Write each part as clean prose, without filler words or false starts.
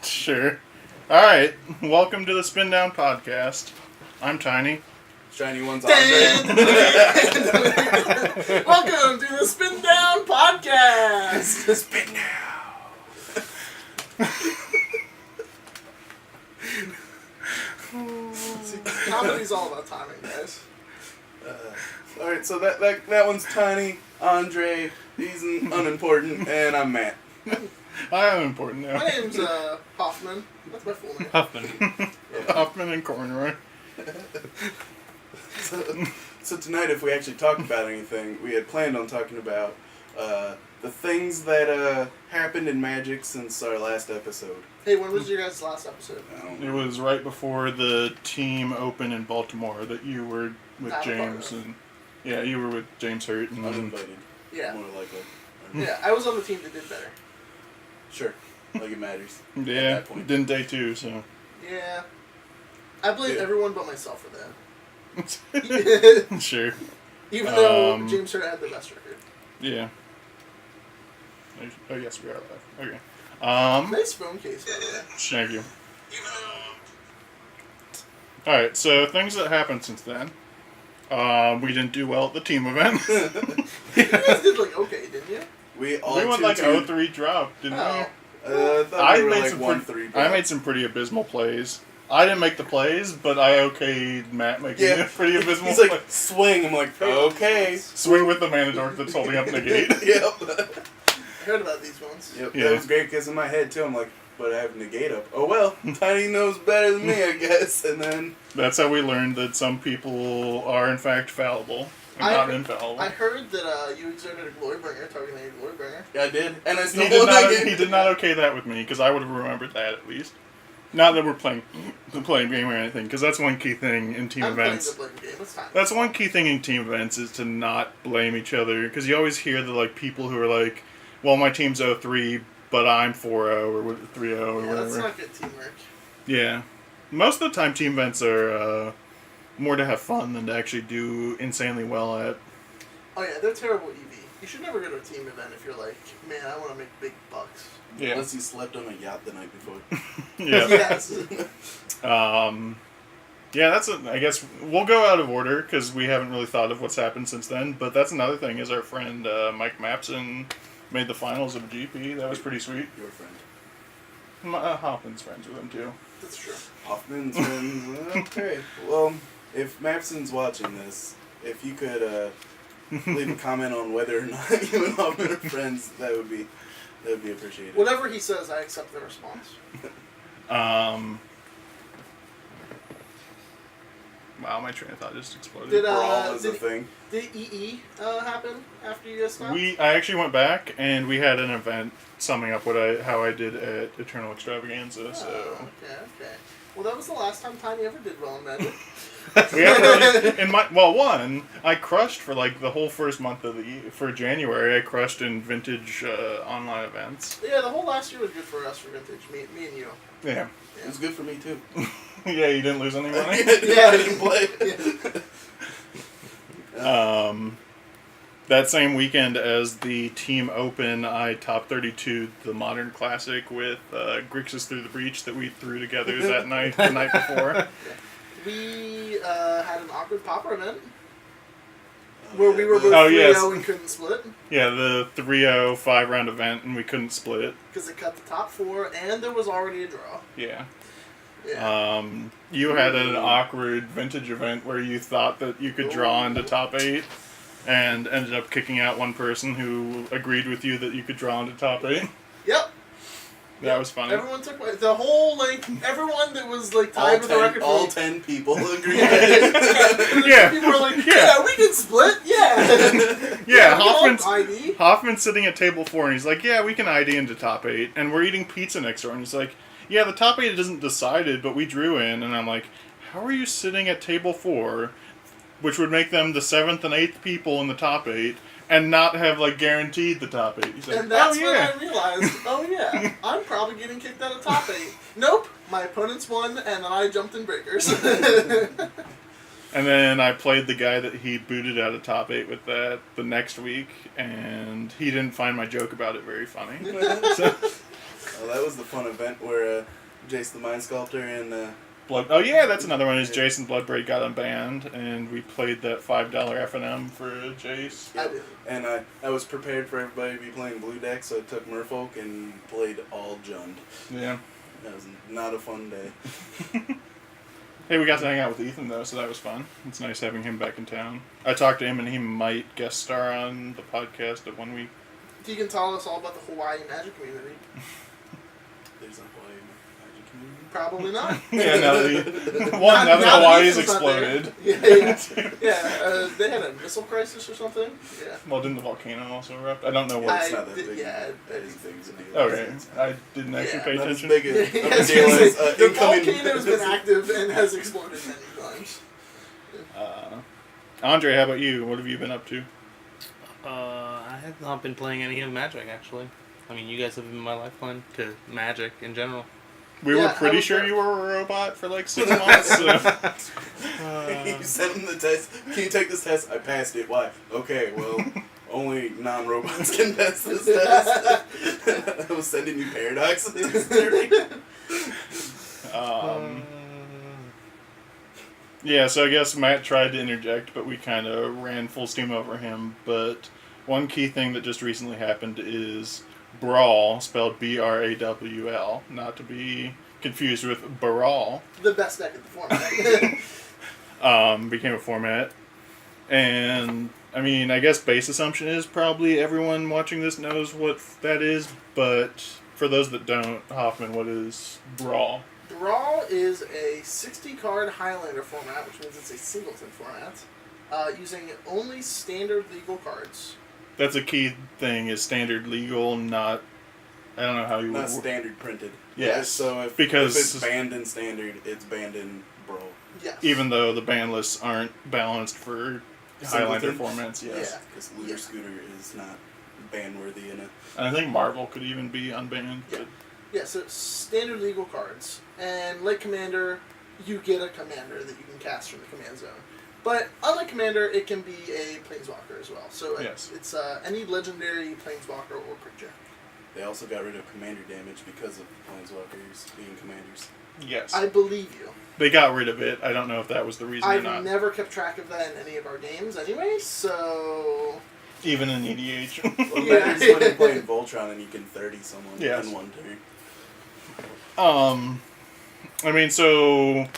Sure. Alright, welcome to the Spin Down Podcast. I'm Tiny. Shiny one's Andre. Welcome to the Spin Down Podcast. Spin down. See, comedy's all about timing, guys. Alright, so that one's Tiny, Andre, he's unimportant, and I'm Matt. I am important now. My name's Hoffman. That's my full name. Huffman. Huffman and Cornroy. So tonight, if we actually talk about anything, we had planned on talking about the things that happened in Magic since our last episode. Hey, when was your guys' last episode? It was right before the team open in Baltimore that you were with Not a part James. of. And yeah, you were with James Hurt. And Uninvited, Yeah. more likely. Yeah, I was on the team that did better. Sure, like it matters. yeah, that point. didn't day two, so. Yeah. I blame everyone but myself for that. Sure. Even though James Hurt had the best record. Yeah. Oh, yes, we are live. Okay. Nice phone case, by the way. Thank you. Alright, so things that happened since then. We didn't do well at the team event. You guys did like okay, didn't you? We went like 0-3 drop, didn't we? I thought we were like 1-3. I made some pretty abysmal plays. I didn't make the plays, but I okayed Matt making a pretty abysmal He's play. like, swing. I'm like, okay. Swing with the mana dork that's holding up negate. Yep. I heard about these ones. Yep, Yeah. that was great because in my head too, I'm like, but I have negate up. Oh well, Tiny knows better than me, I guess. And then That's how we learned that some people are in fact fallible and not infallible. I heard that you exerted a Glorybringer, targeting a Glorybringer. I did, and I still He did won that not. game. He did not okay that with me because I would have remembered that at least. Not that we're playing the game or anything, because that's one key thing in team I'm events. playing the blame game. It's fine. That's one key thing in team events is to not blame each other, because you always hear the like people who are like, "Well, my team's 0-3, but I'm 4-0 or 3-0 or Yeah, whatever." that's not good teamwork. Yeah, most of the time team events are more to have fun than to actually do insanely well at. Oh yeah, they're terrible EV. You should never go to a team event if you're like, man, I want to make big bucks. Yeah. Unless you slept on a yacht the night before. Yeah. Yes. Yeah, I guess we'll go out of order because we haven't really thought of what's happened since then. But that's another thing is our friend Mike Mapson made the finals of a GP. That was pretty sweet. Your friend. Hoffman's friends with him too. That's true. Hoffman's friends. Okay. Well, if Mapson's watching this, if you could leave a comment on whether or not you and Hoffman are friends, that would be appreciated. Whatever he says, I accept the response. Wow, my train of thought just exploded. Did Brawl is a thing. Did EE happen after you guys stopped? I actually went back and we had an event summing up how I did at Eternal Extravaganza. So Okay. Well, that was the last time Tiny ever did well in Magic. we haven't really, I crushed for like the whole first month of the year. For January, I crushed in vintage online events. Yeah, the whole last year was good for us for Vintage. Me and you. Yeah. It was good for me too. Yeah, you didn't lose any money. Yeah, I didn't play. That same weekend as the team open, I top 32 the Modern Classic with Grixis Through the Breach that we threw together that night, the night before. We had an awkward popper event where we were both 3-0 yes. and couldn't split Yeah, the 3-0 5-round event, and we couldn't split it. because it cut the top 4 and there was already a draw. Yeah. Yeah. You had an awkward vintage event where you thought that you could draw into top 8 and ended up kicking out one person who agreed with you that you could draw into top 8. Yep. That was funny. Everyone took the whole everyone that was tied with the record. All 10 people agreed. Yeah. People were like, yeah, we can split. Yeah. Yeah, ID. Hoffman's sitting at table 4 and he's like, yeah, we can ID into top 8. And we're eating pizza next door. And he's like, yeah, the top 8 isn't decided, but we drew in. And I'm like, how are you sitting at table 4, which would make them the 7th and 8th people in the top 8, and not have guaranteed the top 8? He's like, And that's oh, when yeah. I realized, oh yeah, I'm probably getting kicked out of top 8. Nope, my opponents won, and then I jumped in breakers. And then I played the guy that he booted out of top 8 with that the next week, and he didn't find my joke about it very funny. So, Well, that was the fun event where Jace the Mind Sculptor and Blood. Oh yeah, that's another one. Is Jason Bloodbraid got unbanned, and we played that $5 F&M for Jace. I did. and I was prepared for everybody to be playing blue deck, so I took Merfolk and played all Jund. Yeah. That was not a fun day. Hey, we got to hang out with Ethan though, so that was fun. It's nice having him back in town. I talked to him, and he might guest star on the podcast at 1 week. He can tell us all about the Hawaii magic community. There's a Hawaii magic community. Probably not. Yeah, now that Now that Hawaii's Ethan's not there. exploded. Yeah. They had a missile crisis or something. Yeah. Well, didn't the volcano also erupt? I don't know Well, what. it's not that big. yeah, that is big as a deal. Okay, I didn't actually pay Not as attention. big Yeah, as I of a was deal gonna as say, the incoming. volcano's been active and has exploded many times. Andre, how about you? What have you been up to? I have not been playing any of Magic, actually. I mean, you guys have been my lifeline to Magic in general. We Yeah, were how pretty was sure that? you were a robot for like 6 months. So. You sent him the test. Can you take this test? I passed it. Why? Okay, well, only non-robots can pass this test. I was sending you paradoxes. Yeah, so I guess Matt tried to interject, but we kind of ran full steam over him. But one key thing that just recently happened is Brawl, spelled B-R-A-W-L, not to be confused with Brawl, The best deck in the format. became a format. And, I mean, I guess base assumption is probably everyone watching this knows what that is, but for those that don't, Hoffman, what is Brawl? Brawl is a 60-card Highlander format, which means it's a singleton format, using only standard legal cards. That's a key thing, is standard legal, not... I don't know how you Not would... standard printed. Yes, So if it's banned in standard, it's banned in Brawl. Yes. Even though the ban lists aren't balanced for Highlander Singleton? formats, yes. Yeah. Because Looter Scooter is not ban-worthy in it. And I think Marvel could even be unbanned. Yeah. But Yeah, so standard legal cards. And like Commander, you get a commander that you can cast from the command zone. But unlike Commander, it can be a Planeswalker as well. So Yes. it's any legendary Planeswalker or creature. They also got rid of commander damage because of Planeswalkers being commanders. yes. I believe you. They got rid of it. I don't know if that was the reason or I've not. never kept track of that in any of our games anyway, so... Even in EDH. Well, Yeah. matters when you're playing Voltron and you can 30 someone Yes. in one turn. I mean, so...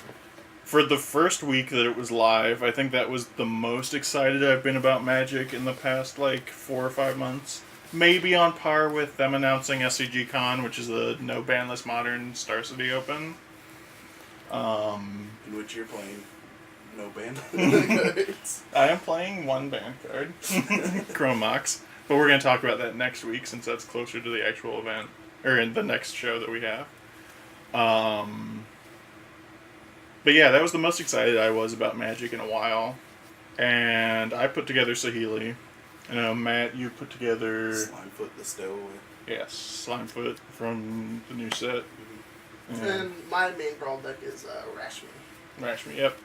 For the first week that it was live, I think that was the most excited I've been about Magic in the past, 4 or 5 months. Maybe on par with them announcing SCG Con, which is a no banless modern Star City Open. In which you're playing no ban. I am playing one band card, Chromox, but we're going to talk about that next week since that's closer to the actual event, or in the next show that we have. But yeah, that was the most excited I was about Magic in a while, and I put together Saheeli. I know, Matt, you put together... Slimefoot the Stowaway. Yes, Slimefoot from the new set. And my main brawl deck is Rashmi. Rashmi, yep.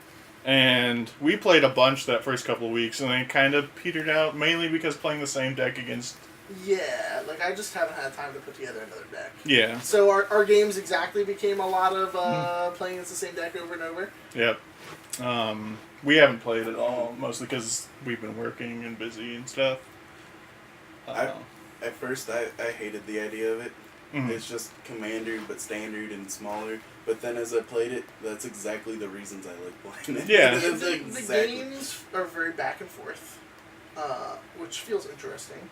And we played a bunch that first couple of weeks, and then it kind of petered out, mainly because playing the same deck against... Yeah, I just haven't had time to put together another deck. Yeah. So our games exactly became a lot of playing against the same deck over and over. Yep. We haven't played at all, mostly because we've been working and busy and stuff. At first, I hated the idea of it. Mhm. It's just Commander, but standard and smaller. But then as I played it, that's exactly the reasons I like playing it. Yeah. That's The exactly. games are very back and forth, which feels interesting.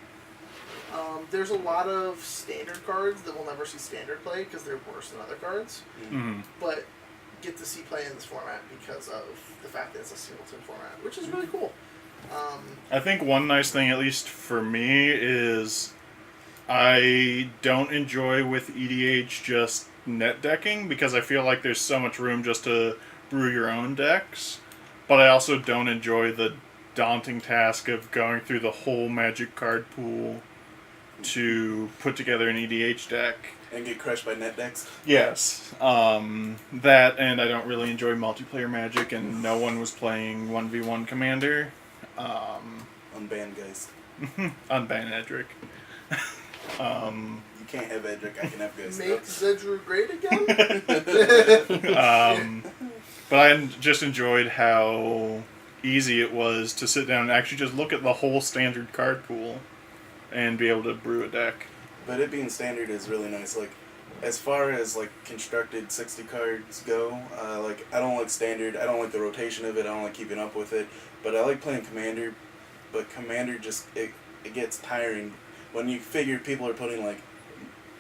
There's a lot of standard cards that will never see standard play because they're worse than other cards, Mhm. but get to see play in this format because of the fact that it's a singleton format, which is really cool. I think one nice thing, at least for me, is I don't enjoy with EDH just net decking because I feel like there's so much room just to brew your own decks, but I also don't enjoy the daunting task of going through the whole Magic card pool to put together an EDH deck. And get crushed by net decks. Yes. That, and I don't really enjoy multiplayer Magic, and no one was playing 1v1 Commander. Unbanned guys. Unban Edric. You can't have Edric, I can have Ghost. Make Zedru great again? But I just enjoyed how easy it was to sit down and actually just look at the whole standard card pool and be able to brew a deck. But it being standard is really nice. Like, as far as like constructed 60 cards go, like I don't like standard. I don't like the rotation of it. I don't like keeping up with it. But I like playing Commander. But Commander just it gets tiring when you figure people are putting like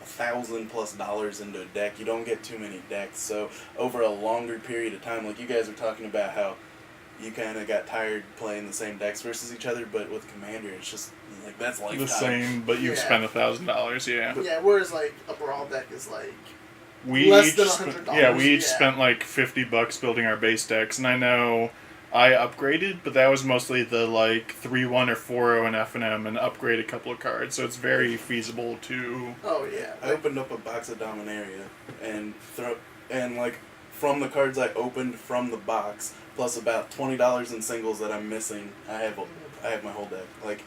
$1,000+ into a deck. You don't get too many decks. So over a longer period of time, like you guys were talking about how you kind of got tired playing the same decks versus each other, but with Commander, it's just like that's lifetime. The same, but you've spent $1,000, yeah. Yeah, whereas like a Brawl deck is like We less each than spent, $100. yeah, we each spent like $50 building our base decks, and I know I upgraded, but that was mostly the like 3-1 or 4-0 in F&M and upgrade a couple of cards, so it's very feasible to. Oh yeah. I opened up a box of Dominaria and like from the cards I opened from the box, plus about $20 in singles that I'm missing, I have my whole deck. Like,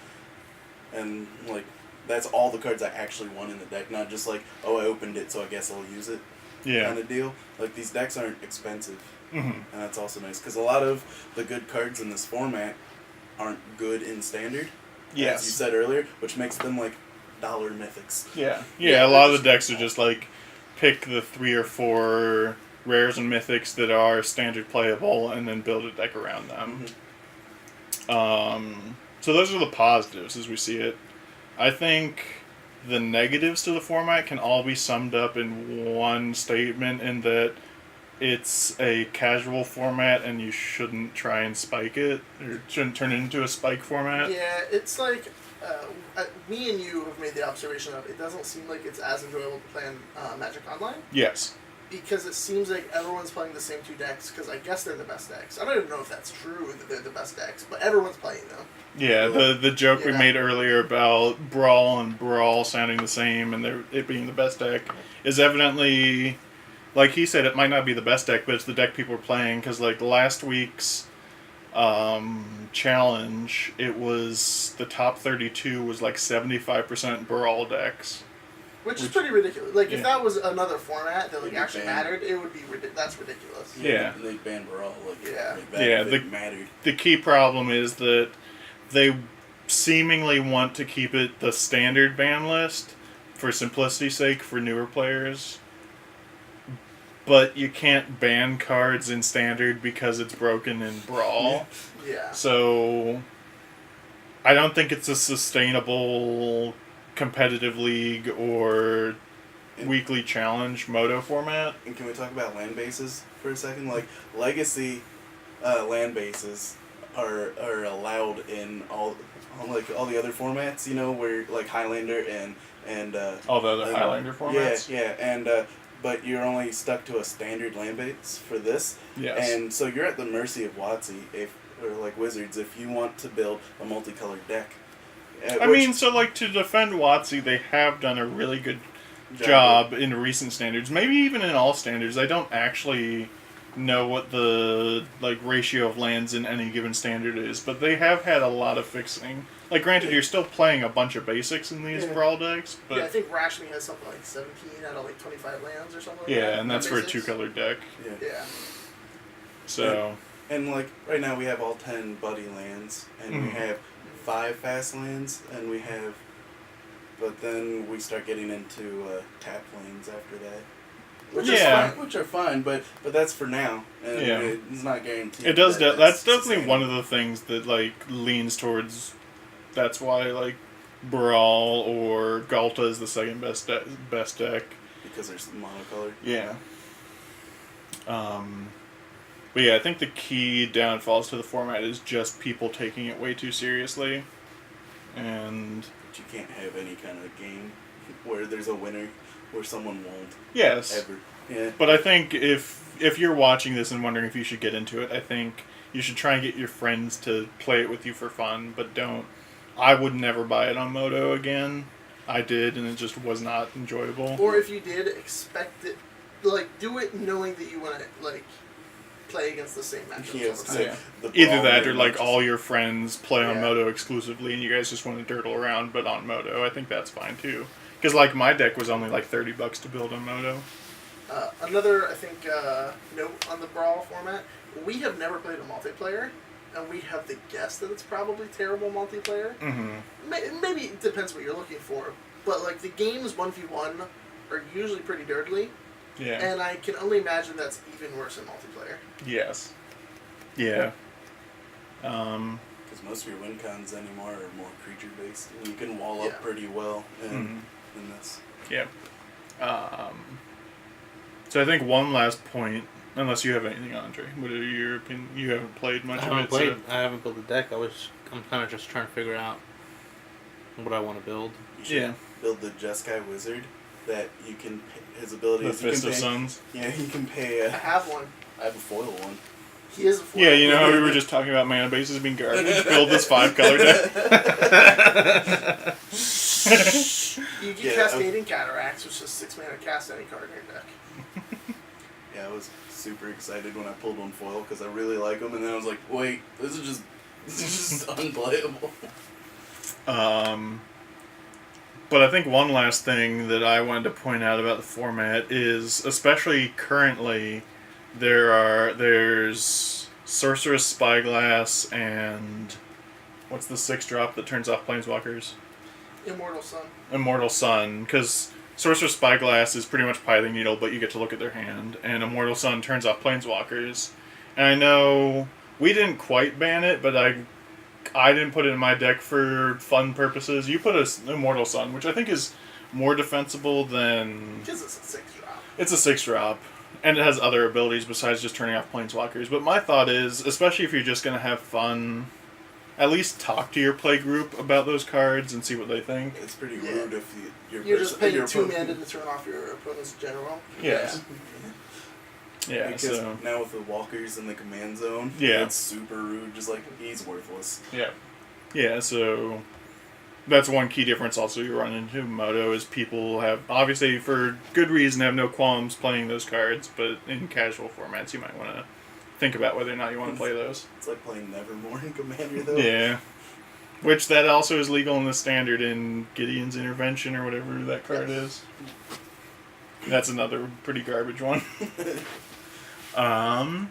and like that's all the cards I actually want in the deck, not just like, oh, I opened it, so I guess I'll use it. Yeah. Kind of deal. Like these decks aren't expensive, Mm-hmm. and that's also nice because a lot of the good cards in this format aren't good in standard. Yes. As you said earlier, which makes them like dollar mythics. Yeah. Yeah, a lot of the decks are just like pick the 3 or 4 rares and mythics that are standard playable and then build a deck around them. Mm-hmm. So those are the positives as we see it. I think the negatives to the format can all be summed up in one statement, in that it's a casual format and you shouldn't try and spike it, or shouldn't turn it into a spike format. Yeah, it's like me and you have made the observation of it doesn't seem like it's as enjoyable to play on Magic Online, Yes. because it seems like everyone's playing the same 2 decks, because I guess they're the best decks. I don't even know if that's true that they're the best decks, but everyone's playing them. Yeah, the joke we Yeah. made earlier about Brawl and Brawl sounding the same and it being the best deck is evidently, like he said, it might not be the best deck, but it's the deck people are playing, because like last week's challenge, it was the top 32 was like 75% Brawl decks. Which is pretty ridiculous. Like, if Yeah. that was another format that like It'd be actually banned. mattered, it would be that's ridiculous. Yeah. They ban Brawl. Like, Yeah. like that Yeah, if it mattered. The key problem is that they seemingly want to keep it the standard ban list for simplicity's sake for newer players. But you can't ban cards in standard because it's broken in Brawl. Yeah. So I don't think it's a sustainable competitive league or weekly challenge Moto format. And can we talk about land bases for a second? Like legacy land bases are allowed in all the other formats. You know, where like Highlander and All the other Highlander formats. Yeah, and but you're only stuck to a standard land base for this. Yes. And so you're at the mercy of WotC or like Wizards if you want to build a multicolored deck. I mean, so like to defend WotC, they have done a really good job in recent standards. Maybe even in all standards. I don't actually know what the like ratio of lands in any given standard is, but they have had a lot of fixing. Like, granted, you're still playing a bunch of basics in these Brawl decks, but Yeah, I think Rashmi has something like 17 out of like 25 lands or something like that. yeah, and that's for a Basics. 2-color deck. Yeah. So And like right now we have all 10 buddy lands, and we have 5 fast lands, and we have, but then we start getting into tap lanes after that. Which are fine, but that's for now, and Yeah. it's not guaranteed. it does. that That's it's definitely one sustainable. of the things that like leans towards. That's why like Brawl or Galta is the second best deck. Because there's monocolored. Yeah. But yeah, I think the key downfalls to the format is just people taking it way too seriously, and But you can't have any kind of game where there's a winner, where someone won't yes. ever. Yeah. But I think if you're watching this and wondering if you should get into it, I think you should try and get your friends to play it with you for fun, but don't. I would never buy it on Moto again. I did, and it just was not enjoyable. Or if you did, expect it, like, do it knowing that you want to, like, play against the same matchups Yeah, all the time. Yeah. the Either Brawl that or very like much all is- your friends play on Yeah. Moto exclusively and you guys just want to dirtle around but on Moto. I think that's fine too. Because like my deck was only like $30 to build on Moto. Another, I think, note on the Brawl format, we have never played a multiplayer, and we have the guess that it's probably terrible multiplayer. Mm-hmm. Maybe it depends what you're looking for, but like the games 1v1 are usually pretty dirtly, Yeah. and I can only imagine that's even worse in multiplayer. Yes. Yeah. Because most of your win cons anymore are more creature based, and you can wall up pretty well in this. Yeah. So I think one last point, unless you have anything, Andre. What are your opinion? You haven't played much of it. I haven't built a deck. I'm kind of just trying to figure out what I want to build. You should build the Jeskai Wizard that you can. His ability The is you Fist can of pay, Suns. Yeah, you can pay. I have one. I have a foil one. He is a foil. Yeah, you know how we were just talking about mana bases being garbage? Build this 5-color deck. You get Cascading Cataracts, which is 6 mana cast any card in your deck. Yeah, I was super excited when I pulled one foil because I really like them, and then I was like, wait, this is just unplayable. But I think one last thing that I wanted to point out about the format is, especially currently, there's Sorceress Spyglass and what's the 6-drop that turns off Planeswalkers? Immortal Sun. Immortal Sun, because Sorcerer's Spyglass is pretty much Pithing Needle, but you get to look at their hand, and Immortal Sun turns off Planeswalkers. And I know we didn't quite ban it, but I didn't put it in my deck for fun purposes. You put a Immortal Sun, which I think is more defensible than... Because it's a 6-drop. It's a 6-drop, and it has other abilities besides just turning off Planeswalkers. But my thought is, especially if you're just going to have fun, at least talk to your play group about those cards and see what they think. It's pretty rude if you're just paying 2 mana to turn off your opponent's general. Yeah. Yeah, because so... now with the walkers in the command zone, it's super rude, just like, he's worthless. Yeah. Yeah, so... That's one key difference also you run into Moto is people have, obviously for good reason, have no qualms playing those cards, but in casual formats you might want to think about whether or not you want to play those. It's like playing Nevermore in Commander, though. Yeah. Which that also is legal in the standard in Gideon's Intervention or whatever that card is. That's another pretty garbage one. So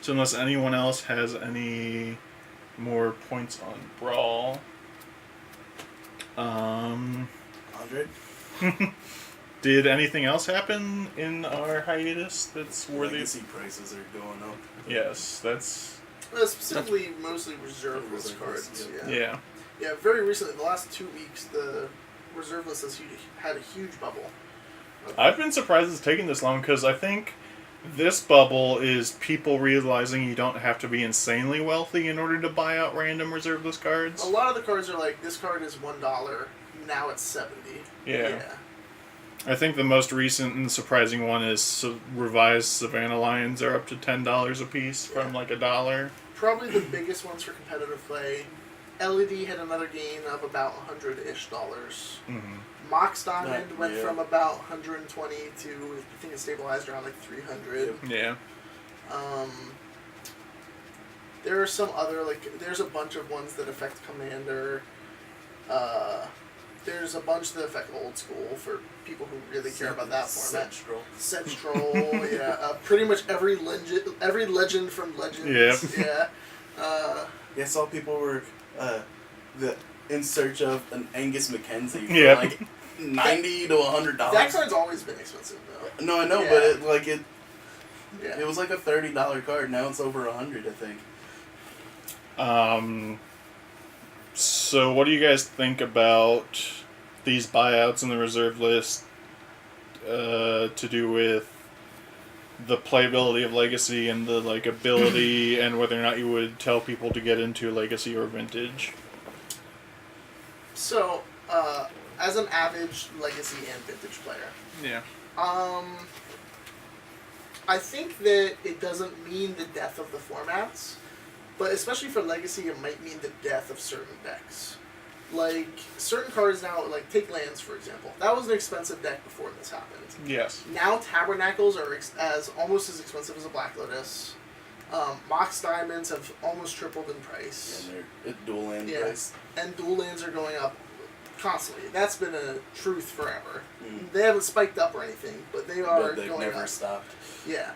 unless anyone else has any more points on Brawl... Andre? Did anything else happen in our hiatus that's worthy? Legacy prices are going up. Yes, that's... Specifically, mostly reserve list cards. Yeah. Yeah, very recently, the last 2 weeks, the reserve list has had a huge bubble. I've been surprised it's taken this long, because I think this bubble is people realizing you don't have to be insanely wealthy in order to buy out random reserve list cards. A lot of the cards are like, this card is $1, now it's 70. Yeah. I think the most recent and surprising one is revised Savannah Lions are up to $10 a piece from like $1. Probably the biggest ones for competitive play. LED had another gain of about $100-ish. Mox Diamond went from about 120 to, I think it stabilized around like 300. Yeah. There are some other, like, there's a bunch of ones that affect Commander. There's a bunch that affect Old School for people who really care about that format. Sedge Troll, yeah. Pretty much every legend from Legends. Yep. Yeah. I saw people were in search of an Angus Mackenzie for like $90 to $100. That card's always been expensive, though. No, I know, but it was like a $30 card. Now it's over $100, I think. So what do you guys think about these buyouts in the reserve list to do with the playability of Legacy and the like ability and whether or not you would tell people to get into Legacy or Vintage? So, as an average Legacy and Vintage player, I think that it doesn't mean the death of the formats, but especially for Legacy, it might mean the death of certain decks. Like, certain cards now, like, take lands, for example. That was an expensive deck before this happened. Yes. Now Tabernacles are almost as expensive as a Black Lotus. Mox Diamonds have almost tripled in price. And they're at dual land price. And dual lands are going up constantly. That's been a truth forever. Mm. They haven't spiked up or anything, but they are But they've going never up. stopped. Yeah.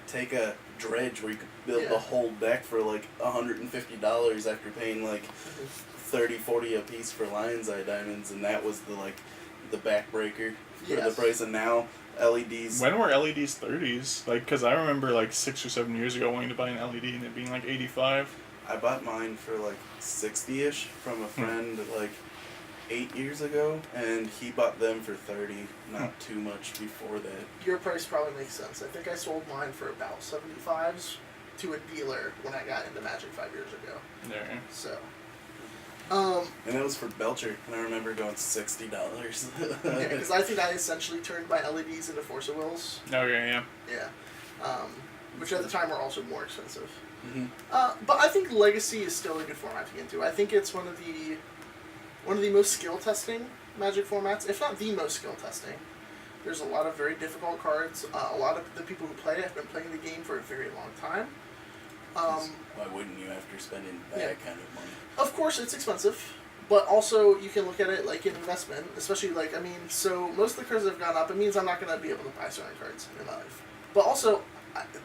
Take a dredge where you could build Yeah. the whole deck for like $150 after paying like 30, 40 a piece for Lion's Eye diamonds, and that was the backbreaker for Yes. the price. And now LEDs. When were LEDs 30s? Like, because I remember like 6 or 7 years ago wanting to buy an LED and it being like 85. I bought mine for like 60-ish from a friend like 8 years ago, and he bought them for 30. Not too much before that. Your price probably makes sense. I think I sold mine for about 75s to a dealer when I got into Magic 5 years ago. There. So. And that was for Belcher, and I remember going $60. Yeah, because I think I essentially turned my LEDs into Force of Wills. Okay, yeah. Yeah. Which at the time were also more expensive. Mm-hmm. But I think Legacy is still a good format to get into. I think it's one of the most skill testing Magic formats, if not the most skill testing. There's a lot of very difficult cards. A lot of the people who play it have been playing the game for a very long time. Why wouldn't you after spending that kind of money? Of course, it's expensive, but also you can look at it like an investment, especially like, I mean, so most of the cards that have gone up, it means I'm not going to be able to buy certain cards in my life. But also,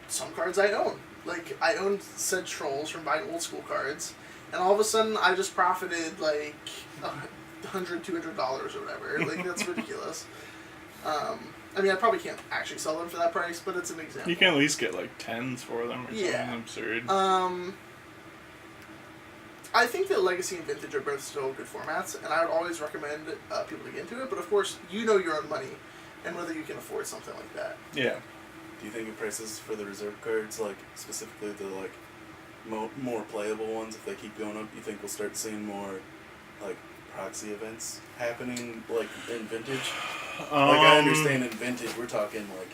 some cards I own. Like, I own said Trolls from buying old school cards, and all of a sudden I just profited like $100, $200 or whatever. Like, that's ridiculous. I mean, I probably can't actually sell them for that price, but it's an example. You can at least get like 10s for them or something absurd. I think that Legacy and Vintage are both still good formats, and I would always recommend people to get into it, but of course, you know your own money, and whether you can afford something like that. Yeah. Do you think the prices for the reserve cards, like specifically the like more playable ones, if they keep going up, you think we'll start seeing more like proxy events happening like in Vintage? Like I understand in Vintage we're talking like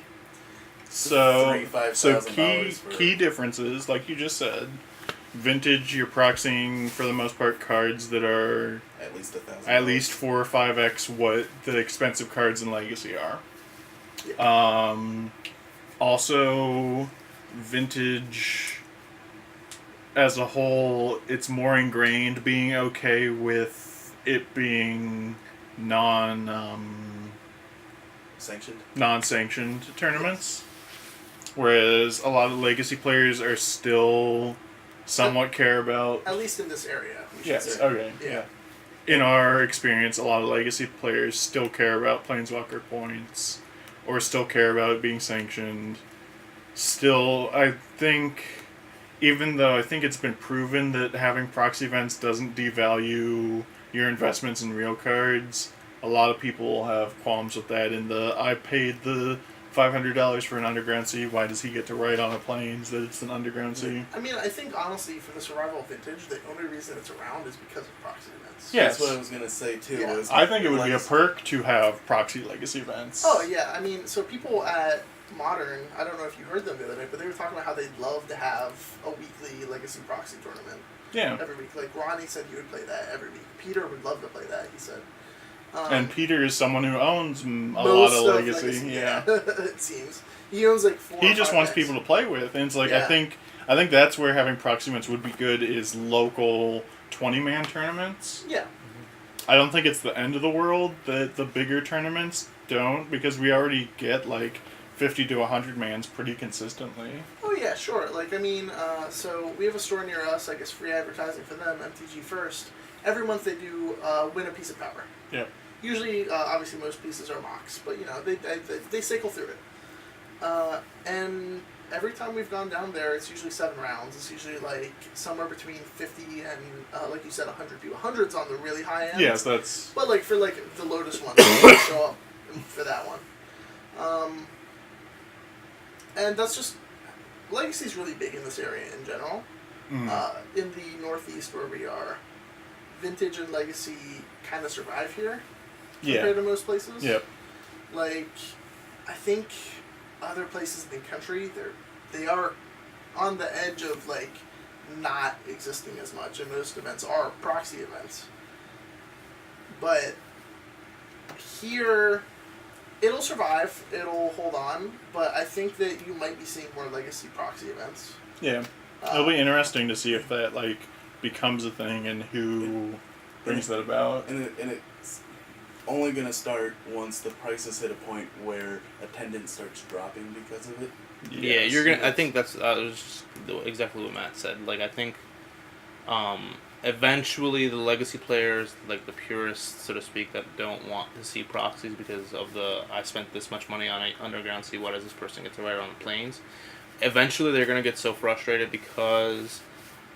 $5,000 key differences, like you just said. Vintage, you're proxying for the most part cards that are at least $1,000. at least 4 or 5x what the expensive cards in Legacy are. Yeah. Also, Vintage as a whole, it's more ingrained being okay with it being non-sanctioned tournaments, whereas a lot of Legacy players are still somewhat care about. At least in this area. We should Yes. say. Okay. Yeah. In our experience, a lot of Legacy players still care about Planeswalker points, or still care about it being sanctioned. Still, I think, even though I think it's been proven that having proxy events doesn't devalue your investments in real cards, a lot of people have qualms with that. I paid the $500 for an Underground Sea, why does he get to write on a Plains that it's an Underground Sea? I mean, I think honestly, for the survival of Vintage, the only reason it's around is because of proxy events. Yes. That's what I was gonna say too. Yeah. Was I think it would be a Legacy- perk to have proxy Legacy events. Oh yeah, I mean, so people at Modern, I don't know if you heard them the other night, but they were talking about how they'd love to have a weekly Legacy proxy tournament Yeah. every week. Like Ronnie said, he would play that every week. Peter would love to play that. He said. And Peter is someone who owns a lot of Legacy. Yeah. It seems he owns like 4. He or just 5 wants decks. people to play with, and it's like Yeah. I think that's where having proxy events would be good is local 20-man tournaments. Yeah. I don't think it's the end of the world that the bigger tournaments don't, because we already get like 50 to 100 mans pretty consistently. Oh yeah, sure. Like I mean, so we have a store near us. I guess free advertising for them. MTG First. Every month they do win a piece of power. Yep. Usually, obviously, most pieces are mocks, but you know they cycle through it. And every time we've gone down there, it's usually 7 rounds. It's usually like somewhere between 50 and like you said, 100 people. 100's on the really high end. Yes, that's. But like for like the Lotus one, they show up for that one. And that's just Legacy's really big in this area in general. In the Northeast where we are, Vintage and Legacy kind of survive here compared to most places. Yep. Like, I think other places in the country, they are on the edge of like not existing as much, and most events are proxy events. But here, it'll survive, it'll hold on, but I think that you might be seeing more Legacy proxy events. Yeah. It'll be interesting to see if that like becomes a thing and who brings that about. And it's only going to start once the prices hit a point where attendance starts dropping because of it. Yeah, Yes. you're gonna. I think that's was just exactly what Matt said. Like I think, eventually the legacy players, like the purists, so to speak, that don't want to see proxies because of I spent this much money on an underground. See, why does this person get to ride on the planes? Eventually, they're gonna get so frustrated because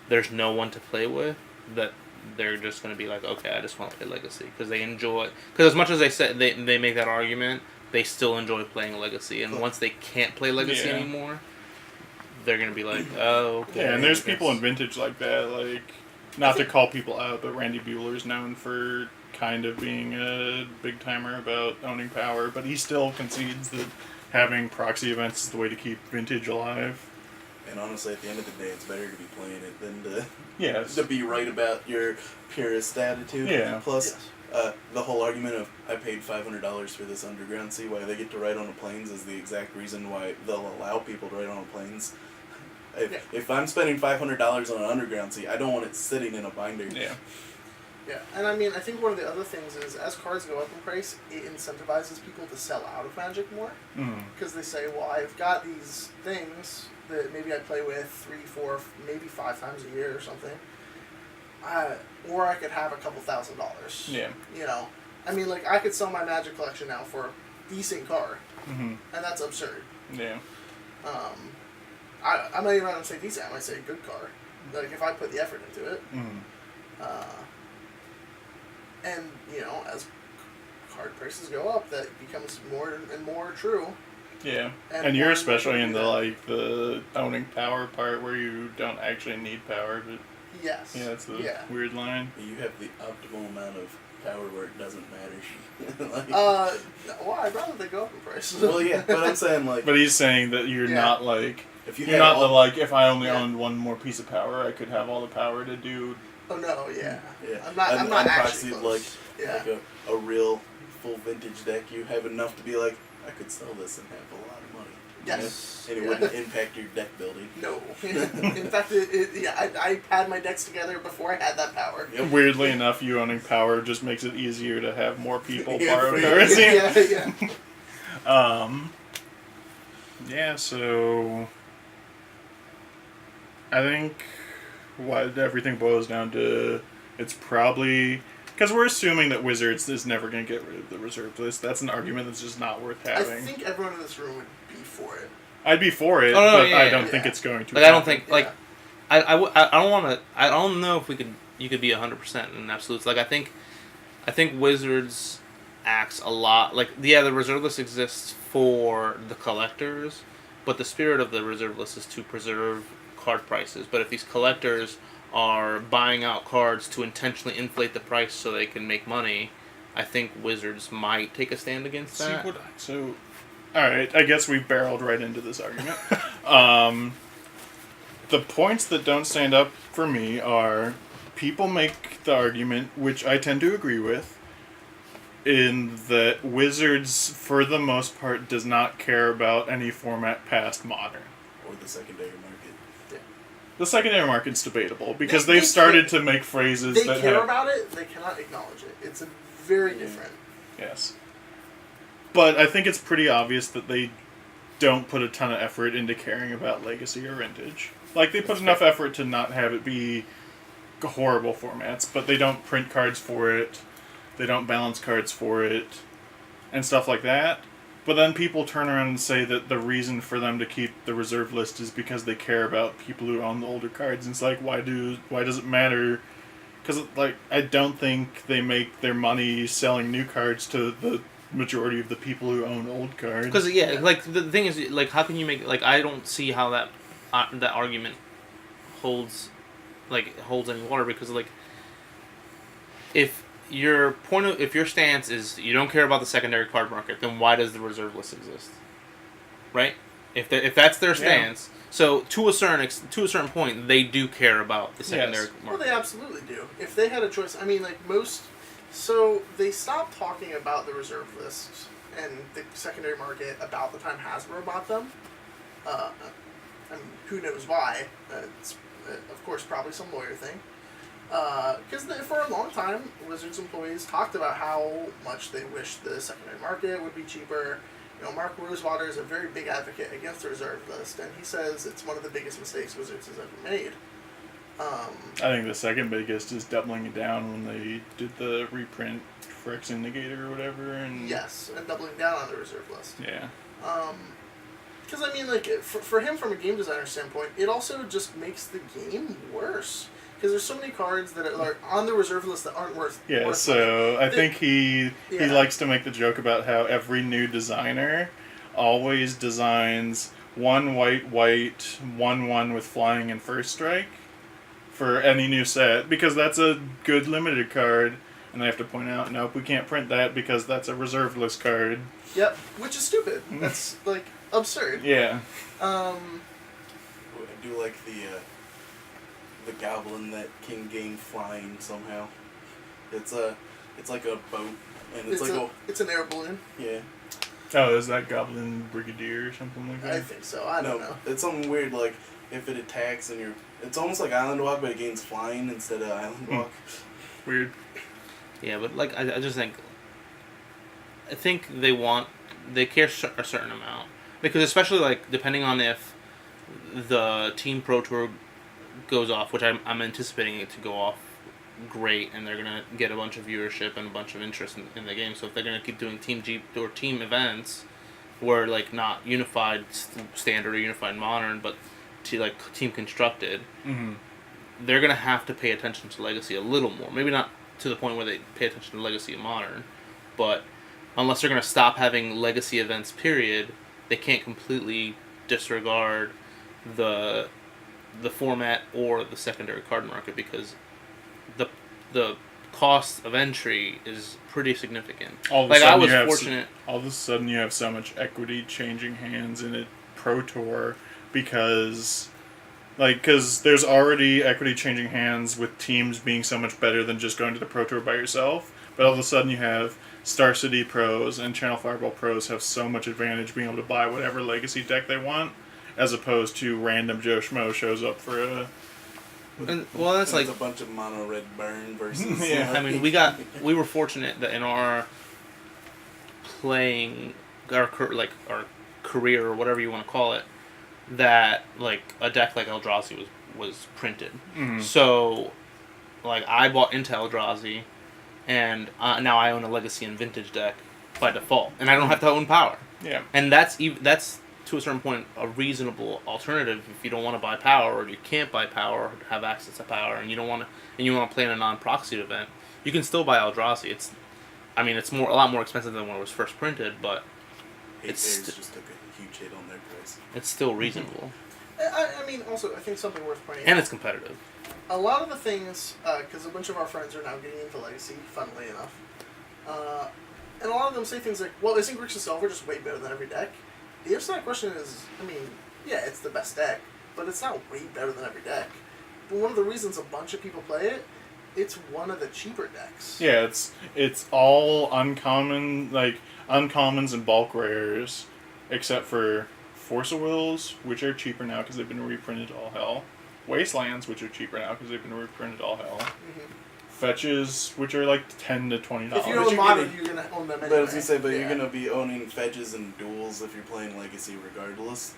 there's no one to play with that they're just gonna be like, okay, I just want to play legacy because they enjoy. Because as much as they said they make that argument, they still enjoy playing legacy, and once they can't play legacy anymore, they're gonna be like, oh, okay. Yeah, and there's people in Vintage like that, like, not to call people out, but Randy Bueller's known for kind of being a big timer about owning power, but he still concedes that having proxy events is the way to keep Vintage alive. And honestly, at the end of the day, it's better to be playing it than Yes. to be right about your purist attitude. Yeah. Plus, the whole argument of I paid $500 for this underground sea, why they get to ride on the planes is the exact reason why they'll allow people to ride on the planes. If I'm spending $500 on an underground sea, I don't want it sitting in a binder. Yeah. Yeah, and I mean, I think one of the other things is as cards go up in price, it incentivizes people to sell out of Magic more. Because they say, well, I've got these things that maybe I play with 3, 4, maybe 5 times a year or something. Or I could have a couple $1,000s. Yeah. You know, I mean, like, I could sell my Magic collection now for a decent card. And that's absurd. Yeah. I'm not even going to say decent, I might say good card. Like, if I put the effort into it. And, you know, as card prices go up, that becomes more and more true. Yeah. And And you're more especially in do the, that. like, the owning power part where you don't actually need power, but Yes. yeah, that's the weird line. You have the optimal amount of power where it doesn't matter. Like, well, I'd rather they go up in price. well, yeah, but I'm saying, like, But he's saying that you're Yeah. not, like, if you you're had not all, the, like, if I only Yeah. owned one more piece of power, I could have all the power to do. Oh no, yeah. Yeah. I'm not actually unproxied, close. like a real full vintage deck, you have enough to be like, I could sell this and have a lot of money. Yes. And it wouldn't impact your deck building. No. In fact, I had my decks together before I had that power. Yep. Weirdly enough, you owning power just makes it easier to have more people Yeah, borrow for- cards. Yeah. Yeah, so I think what everything boils down to, it's probably because we're assuming that Wizards is never going to get rid of the reserve list. That's an argument that's just not worth I having. think everyone in this room would be for it. I'd be for it, Oh, no, but yeah, I don't yeah. think it's going to. Like I don't happen. think like I don't want to. I don't know if you could be 100% in absolutes. Like I think Wizards acts a lot like the reserve list exists for the collectors, but the spirit of the reserve list is to preserve card prices. But if these collectors are buying out cards to intentionally inflate the price so they can make money, I think Wizards might take a stand against that. So, all right, I guess we barreled right into this argument. The points that don't stand up for me are people make the argument, which I tend to agree with, in that Wizards, for the most part, does not care about any format past Modern. Or the secondary market. The secondary market's debatable because They they've started to make phrases They that care have... about it, they cannot acknowledge it. It's a very different. Yes. But I think it's pretty obvious that they don't put a ton of effort into caring about Legacy or Vintage. Like, they put enough effort to not have it be horrible formats, but they don't print cards for it, they don't balance cards for it, and stuff like that. But then people turn around and say that the reason for them to keep the reserve list is because they care about people who own the older cards. And it's like, why does it matter? Because, like, I don't think they make their money selling new cards to the majority of the people who own old cards. Because like the thing is, like, how can you make like I don't see how that argument holds any water because like if your stance is you don't care about the secondary card market, then why does the reserve list exist? Right? If that's their stance, so to a certain point, they do care about the secondary Well, market. they absolutely do. If they had a choice, I mean, like most. So they stopped talking about the reserve list and the secondary market about the time Hasbro bought them. I mean, who knows why? It's, of course, probably some lawyer thing. Because for a long time, Wizards employees talked about how much they wish the secondary market would be cheaper. Mark Rosewater is a very big advocate against the reserve list, and he says it's one of the biggest mistakes Wizards has ever made. I think the second biggest is doubling it down when they did the reprint for X Indicator or whatever. And Yes, and doubling down on the reserve list. yeah. Because, for him, from a game designer standpoint, it also just makes the game worse. Because there's so many cards that are on the reserve list that aren't worth Yeah, worth so money. I think he Yeah. likes to make the joke about how every new designer always designs 1 white, 1/1 with flying and first strike for any new set, because that's a good limited card, and they have to point out, nope, we can't print that because that's a reserve list card. Yep, which is stupid. That's, absurd. Yeah. I do like the goblin that can gain flying somehow. It's like a boat, and It's an air balloon. yeah. Oh, is that Goblin Brigadier or something like that? I think so. I don't know. It's something weird, like if it attacks and it's almost like Island Walk, but it gains flying instead of Island Walk. Weird. Yeah, but I just think they care a certain amount, because especially depending on if the Team Pro Tour goes off, which I'm anticipating it to go off great, and they're gonna get a bunch of viewership and a bunch of interest in the game. So if they're gonna keep doing Team G or team events, where not unified standard or unified modern, but team constructed, Mm-hmm. they're gonna have to pay attention to Legacy a little more. Maybe not to the point where they pay attention to Legacy and Modern, but unless they're gonna stop having Legacy events, period, they can't completely disregard the format or the secondary card market, because the cost of entry is pretty significant. All of a sudden I was you have fortunate. All of a sudden you have so much equity changing hands in a Pro Tour because there's already equity changing hands with teams being so much better than just going to the Pro Tour by yourself. But all of a sudden you have Star City pros and Channel Fireball pros have so much advantage being able to buy whatever Legacy deck they want, as opposed to random Joe Schmo shows up for a... That's It's a bunch of mono red burn versus. Yeah. I mean, we were fortunate that in our playing, our career or whatever you want to call it, that a deck like Eldrazi was printed. Mhm. So, I bought into Eldrazi, and now I own a Legacy and Vintage deck by default, and I don't have to own Power. Yeah. And that's to a certain point a reasonable alternative if you don't want to buy Power, or you can't buy Power or have access to Power, and you want to play in a non-proxied event. You can still buy Eldrazi. It's a lot more expensive than when it was first printed, but It's just took a huge hit on their price. it's still reasonable. Also, I think something worth pointing And out. it's competitive. A lot of the things, because a bunch of our friends are now getting into Legacy, funnily enough, and a lot of them say things like, well, isn't Grixis Silver just way better than every deck? The answer to that question is, yeah, it's the best deck, but it's not way better than every deck. But one of the reasons a bunch of people play it, it's one of the cheaper decks. Yeah, it's all uncommon, uncommons and bulk rares, except for Force of Wills, which are cheaper now because they've been reprinted all hell. Wastelands, which are cheaper now because they've been reprinted all hell. Mm-hmm. Fetches, which are $10 to $20. If you But own you're Modern, gonna- you're going to own them anyway. But I was gonna say, Yeah. you're gonna be owning fetches and duels if you're playing Legacy, regardless.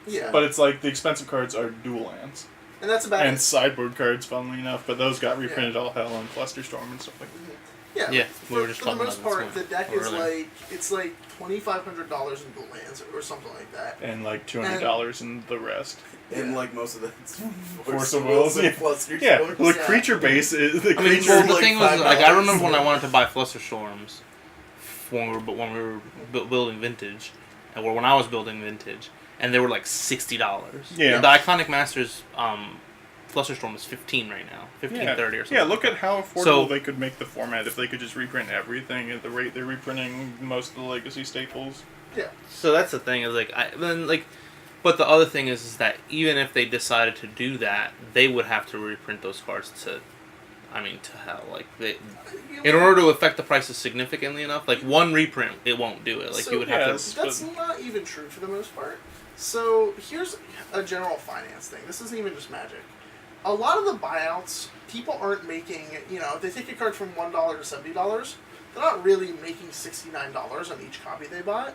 Yeah. But it's the expensive cards are dual lands. And that's about And it. sideboard cards, funnily enough, but those got reprinted all hell on Clusterstorm and stuff like that. Yeah, Yeah, for, we were just for the talking most about part, this the deck one is earlier. it's $2,500 in dual lands or something like that. And $200 in the rest. And Yeah. most of that's Force of Wills, and yeah. Cluster Yeah, Storms. well, the Yeah. creature base is the I mean, creature. well, the like thing was, I $5. remember when I wanted to buy Flusterstorms when we were building Vintage, or when I was building Vintage, and they were $60. Yeah. The Iconic Masters Flusterstorm is $15 right now, $15.30 or something. Yeah, look at how affordable So- they could make the format if they could just reprint everything at the rate they're reprinting most of the Legacy staples. Yeah. So that's the thing is but the other thing is that even if they decided to do that, they would have to reprint those cards to hell. In order to affect the prices significantly enough, one reprint, it won't do it. So, You would have yes. to. That's not even true for the most part. So here's a general finance thing. This isn't even just Magic. a lot of the buyouts, people aren't making, if they take a card from $1 to $70, they're not really making $69 on each copy they bought.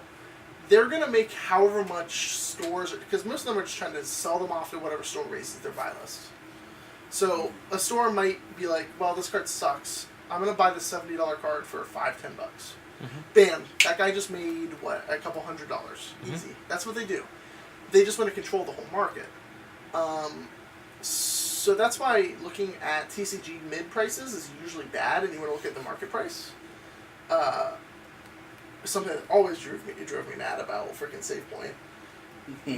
They're going to make however much stores, because most of them are just trying to sell them off to whatever store raises their buy list. So a store might be like, well, this card sucks. I'm going to buy the $70 card for $5-10. Bam, that guy just made, a couple $100. Easy. That's what they do. They just want to control the whole market. So that's why looking at TCG mid prices is usually bad, and you want to look at the market price. Something that always drove me mad about freaking Save Point.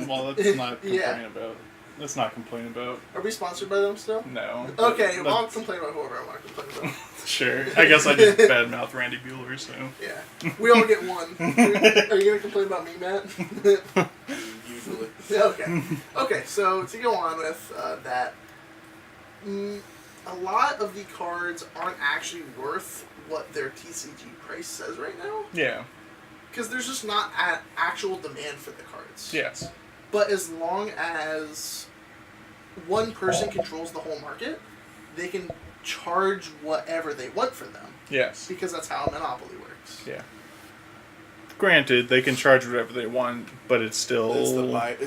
Well, that's not complaining about. Let's not complain about. Are we sponsored by them still? No. Okay, well, I'll complain about whoever I want to complain about. Sure. I guess I just badmouth Randy Bueller, so. Yeah. We all get one. Are you going to complain about me, Matt? Usually. Yeah, okay. Okay, so to go on with that, a lot of the cards aren't actually worth what their TCG price says right now. Yeah. Because there's just not an actual demand for the cards. Yes. But as long as one person controls the whole market, they can charge whatever they want for them. Yes. Because that's how a monopoly works. Yeah. Granted, they can charge whatever they want, but it's still... It's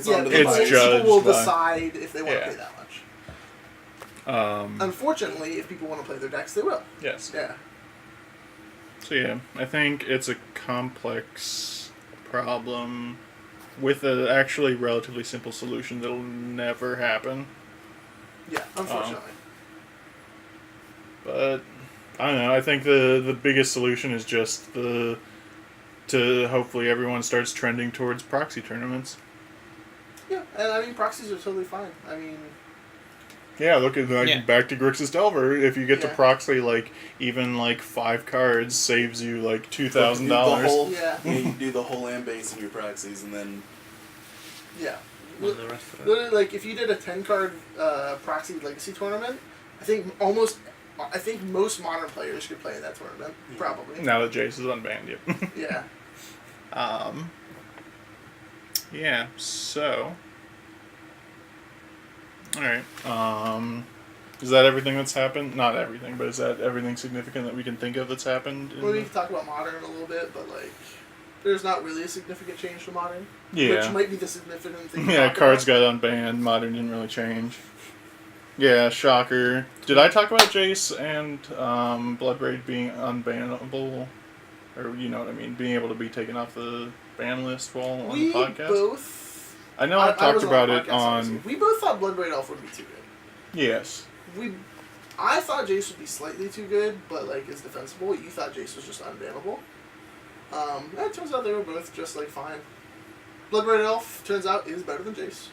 Yeah, the people, it's judged people will by- decide if they want to Yeah. pay that much. Um, Unfortunately, if people want to play their decks, they will. yes. Yeah. So yeah, I think it's a complex problem with an actually relatively simple solution that'll never happen. Yeah, unfortunately. But I don't know. I think the biggest solution is just to hopefully everyone starts trending towards proxy tournaments. Yeah, and I mean proxies are totally fine. I mean, Yeah, look at back to Grixis Delver. If you get to Yeah. proxy even 5 cards, saves you $2,000. Yeah. You do the whole land base in your proxies, and then yeah. And the rest of it. Literally, if you did a 10-card proxy legacy tournament, I think most modern players could play in that tournament. Probably. Now that Jace is unbanned, yep. Yeah. Yeah, so... Alright, is that everything that's happened? Not everything, but is that everything significant that we can think of that's happened? Well, we can talk about modern a little bit, but there's not really a significant change to modern. Yeah. Which might be the significant thing. to Yeah, talk cards about. got unbanned, modern didn't really change. Yeah, shocker. Did I talk about Jace and Bloodbraid being unbannable? Or, you know what I mean, being able to be taken off the ban list while on the podcast? Both. I know I talked was about the it podcast, on... obviously. We both thought Bloodbraid Elf would be too good. Yes. I thought Jace would be slightly too good, but is defensible. You thought Jace was just unbannable. It turns out they were both just fine. Bloodbraid Elf turns out is better than Jace.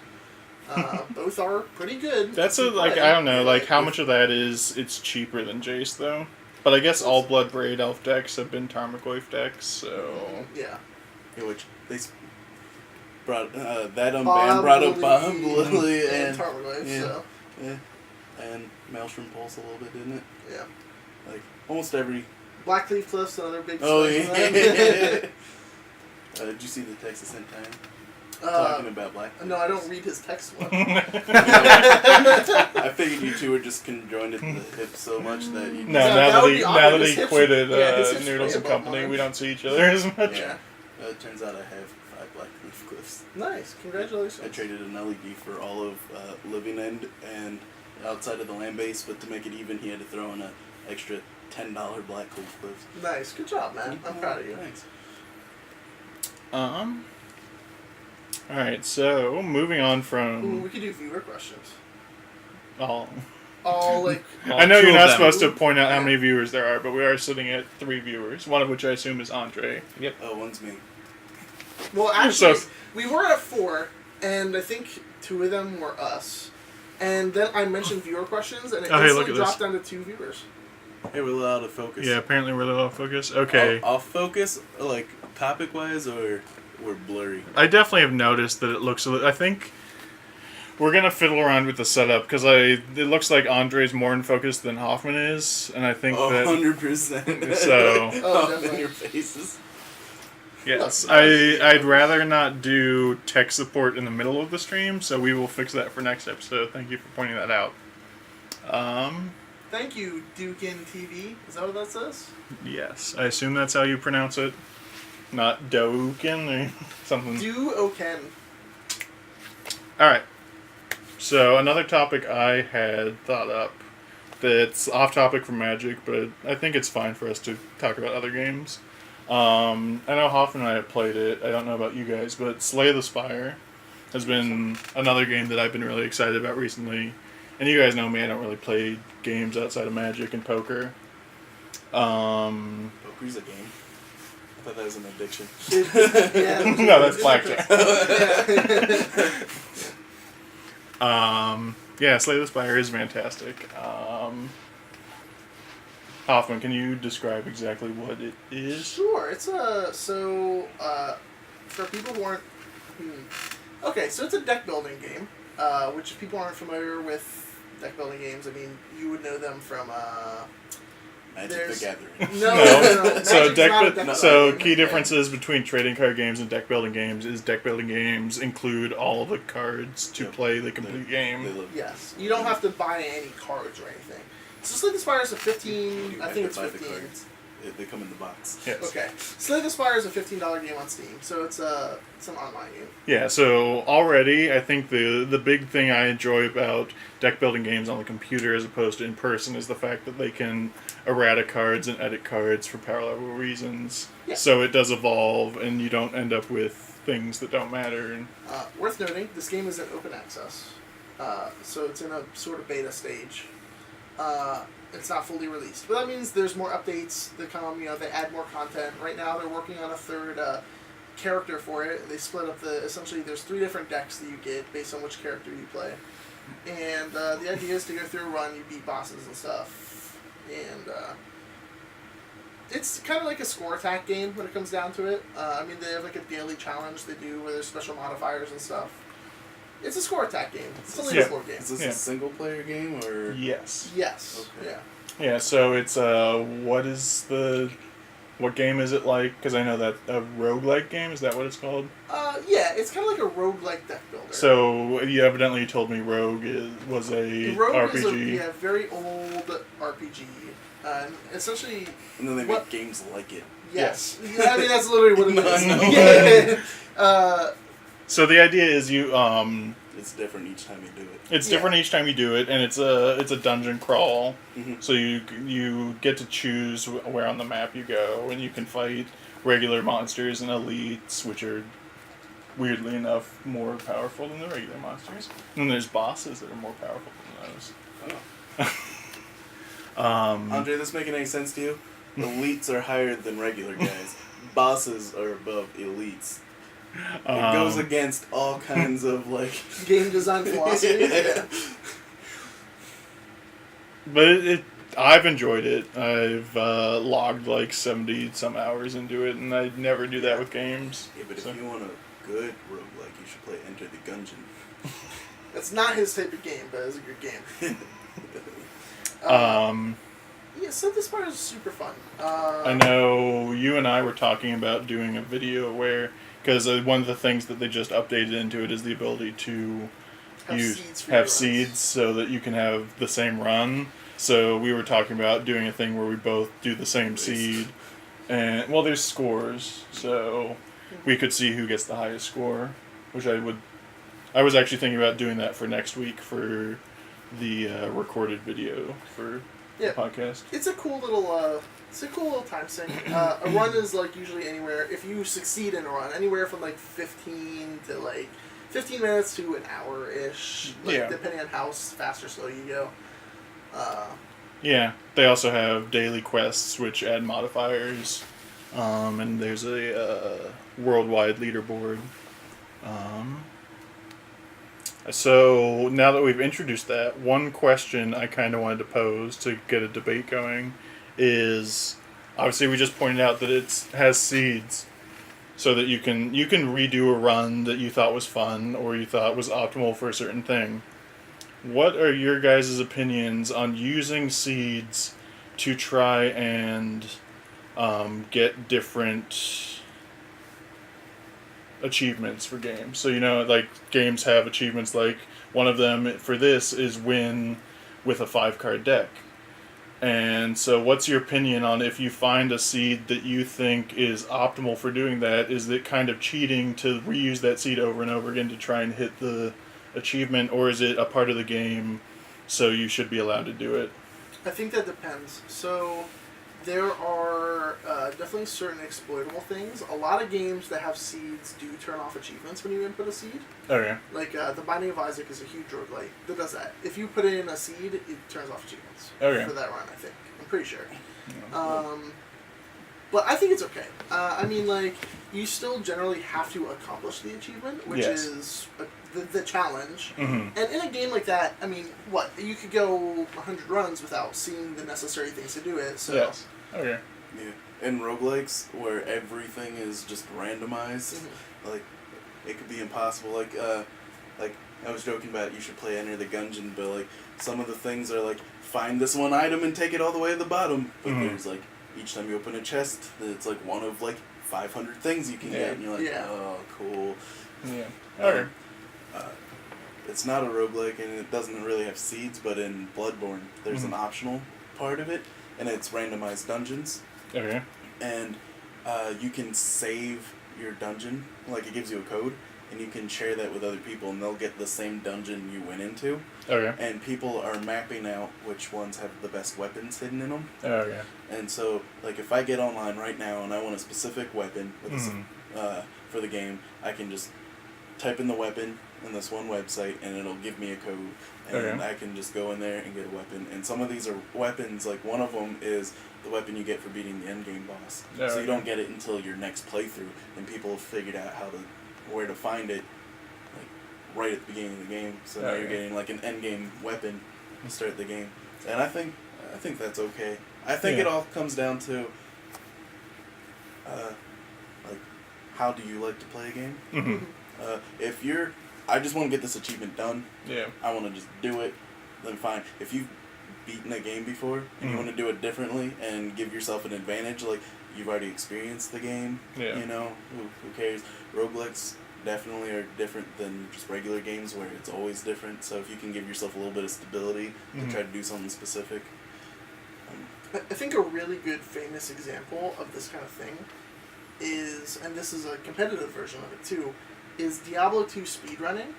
Both are pretty good. That's to I play. don't know, how much of that is it's cheaper than Jace though. But I guess all Bloodbraid Elf decks have been Tarmogoyf decks, so... Yeah. which they brought that unbanned brought up Bob Lily and Tarmogoyf, yeah. so. Yeah. And Maelstrom Pulse a little bit, didn't it? Yeah. Almost every... Blackleaf Cliff's another big Oh, swing yeah. for them. Did you see the text I sent time? Uh, Talking about Black. No, I don't read his text one. I figured you two were just conjoined at the hip so much that you. No, Yeah, now that would that be now odd. that His he hips- quitted yeah, his hips Noodles way and above Company, mine. we don't see each other as much. Yeah. It turns out I have 5 Black Leaf Cliffs. Nice. Congratulations. I traded an LED for all of Living End and outside of the land base, but to make it even, he had to throw in an extra $10 Black Leaf Cliffs. Nice. Good job, man. I'm proud of you. Thanks. Alright, so moving on Ooh, from we could do viewer questions. all All I know two you're of not them. supposed to point out how Yeah. many viewers there are, but we are sitting at 3 viewers, one of which I assume is Andre. Oh, one's me. Well, actually, So- we were at 4, and I think 2 of them were us. And then I mentioned viewer questions, and it Oh, hey, look instantly at dropped this. down to 2 viewers. Hey, we're out of focus. Yeah, apparently we're a little off focus. Okay. Off focus, topic wise, or we're blurry. I definitely have noticed that it looks I think we're going to fiddle around with the setup, because it looks like Andre's more in focus than Hoffman is, and I think that... 100%. So- Oh, Off in definitely. your faces. Yes, I'd rather not do tech support in the middle of the stream, so we will fix that for next episode. Thank you for pointing that out. Thank you, Dukin TV. Is that what that says? Yes. I assume that's how you pronounce it. Not Doukin or something. Duoken. Alright. So, another topic I had thought up that's off topic from Magic, but I think it's fine for us to talk about other games. I know Hoffman and I have played it. I don't know about you guys, but Slay the Spire has been another game that I've been really excited about recently. And you guys know me, I don't really play games outside of Magic and poker. Poker's a game. I thought that was an addiction. Yeah. No, that's blackjack. Yeah, Slay the Spire is fantastic. Hoffman, can you describe exactly what it is? Sure. It's for people who aren't. Okay, so it's a deck building game. Which if people aren't familiar with deck building games, I mean, you would know them from. Magic the Gathering. No. So Magic's not a deck building key game. differences between trading card games and deck building games is deck building games include all the cards to Yep. play the complete game. Yes, you don't have to buy any cards or anything. So Slay the Spire is a 15. You I have think to it's buy 15. the cards. They come in the box. Yes. Okay, Slay the Spire is a $15 game on Steam, so it's an online game. Yeah, so already I think the big thing I enjoy about deck building games on the computer as opposed to in person is the fact that they can errata cards and edit cards for power level reasons. Yeah. So it does evolve and you don't end up with things that don't matter. And Worth noting, this game is in open access, so it's in a sort of beta stage. It's not fully released, but that means there's more updates that come. They add more content. Right now, they're working on a third character for it. They split up essentially. There's 3 different decks that you get based on which character you play, and the idea is to go through a run, you beat bosses and stuff, and it's kind of like a score attack game when it comes down to it. I mean, they have like a daily challenge they do where there's special modifiers and stuff. It's a score attack game. It's a leaderboard game. Is this Yeah. a single player game or? yes. Yes. Okay. Yeah. Yeah, so it's what game is it like? Because I know that a roguelike game, is that what it's called? Yeah, it's kind of like a roguelike deck builder. So you evidently told me Rogue was a Rogue RPG. is a very old RPG. Essentially, And then they What- make games like it. yes. I mean, that's literally what it No, I is. know. Yeah. So the idea is you It's different each time you do it. it's Yeah. different each time you do it, and it's a dungeon crawl. Mhm. So you get to choose where on the map you go, and you can fight regular monsters and elites, which are weirdly enough more powerful than the regular monsters. And there's bosses that are more powerful than those. Oh. Andre, this making any sense to you? Elites are higher than regular guys. Bosses are above elites. It goes against all kinds of like Game design philosophy. Yeah. But I've enjoyed it. I've logged like 70 some hours into it, and I never do that with games. Yeah, but if So- you want a good roguelike, you should play Enter the Gungeon. That's not his type of game, but it's a good game. Yeah, Slay the Spire is super fun. I know you and I were talking about doing a video where, because one of the things that they just updated into it is the ability to Have seeds for your runs. seeds so that you can have the same run. So we were talking about doing a thing where we both do the same Nice. seed, and well, there's scores, so we could see who gets the highest score, which I was actually thinking about doing that for next week for the recorded video for Yeah. the podcast. It's a cool little time sink. A run is like usually anywhere, if you succeed in a run, anywhere from like 15 to like 15 minutes to an hour-ish, like, Yeah. depending on how fast or slow you go. Yeah, they also have daily quests which add modifiers, and there's a worldwide leaderboard. So now that we've introduced that, one question I kind of wanted to pose to get a debate going is, obviously we just pointed out that it has seeds, so that you can redo a run that you thought was fun or you thought was optimal for a certain thing. What are your guys' opinions on using seeds to try and get different achievements for games? So, like, games have achievements like, one of them for this is win with a 5-card deck. And so what's your opinion on if you find a seed that you think is optimal for doing that? Is it kind of cheating to reuse that seed over and over again to try and hit the achievement, or is it a part of the game so you should be allowed to do it? I think that depends. So there are definitely certain exploitable things. A lot of games that have seeds do turn off achievements when you input a seed. Okay. Like The Binding of Isaac is a huge roguelike that does that. If you put in a seed, it turns off achievements Okay. for that run, I think. I'm pretty sure. But I think it's okay. I mean, like, you still generally have to accomplish the achievement, which Yes. is the challenge. Mm-hmm. And in a game like that, I mean, what? You could go 100 runs without seeing the necessary things to do it. So Yes. Okay. Yeah. In roguelikes, where everything is just randomized, like, it could be impossible. Like I was joking about you should play Enter the Gungeon, but, like, some of the things are, like, find this one item and take it all the way to the bottom. But there's, like, each time you open a chest, it's, like, one of, like, 500 things you can get, and you're like, oh, cool. Yeah. Okay. It's not a roguelike, and it doesn't really have seeds, but in Bloodborne, there's an optional part of it, and it's randomized dungeons. Okay. And you can save your dungeon, like it gives you a code, and you can share that with other people, and they'll get the same dungeon you went into. Okay. And people are mapping out which ones have the best weapons hidden in them. Okay. And so, like, if I get online right now and I want a specific weapon with for the game, I can just type in the weapon in this one website, and it'll give me a code, and I can just go in there and get a weapon. And some of these are weapons, like one of them is the weapon you get for beating the endgame boss. So you don't get it until your next playthrough, and people have figured out where to find it, like, right at the beginning of the game. So now you're getting, like, an endgame weapon to start the game. And I think that's okay. I think it all comes down to like, how do you like to play a game? If you're, I just want to get this achievement done. Yeah. I want to just do it. Then fine. If you've beaten a game before and you want to do it differently and give yourself an advantage, like, you've already experienced the game. Yeah. You know, who cares? Roguelikes definitely are different than just regular games where it's always different. So if you can give yourself a little bit of stability to try to do something specific. I think a really good famous example of this kind of thing is, and this is a competitive version of it too, is Diablo 2 speedrunning.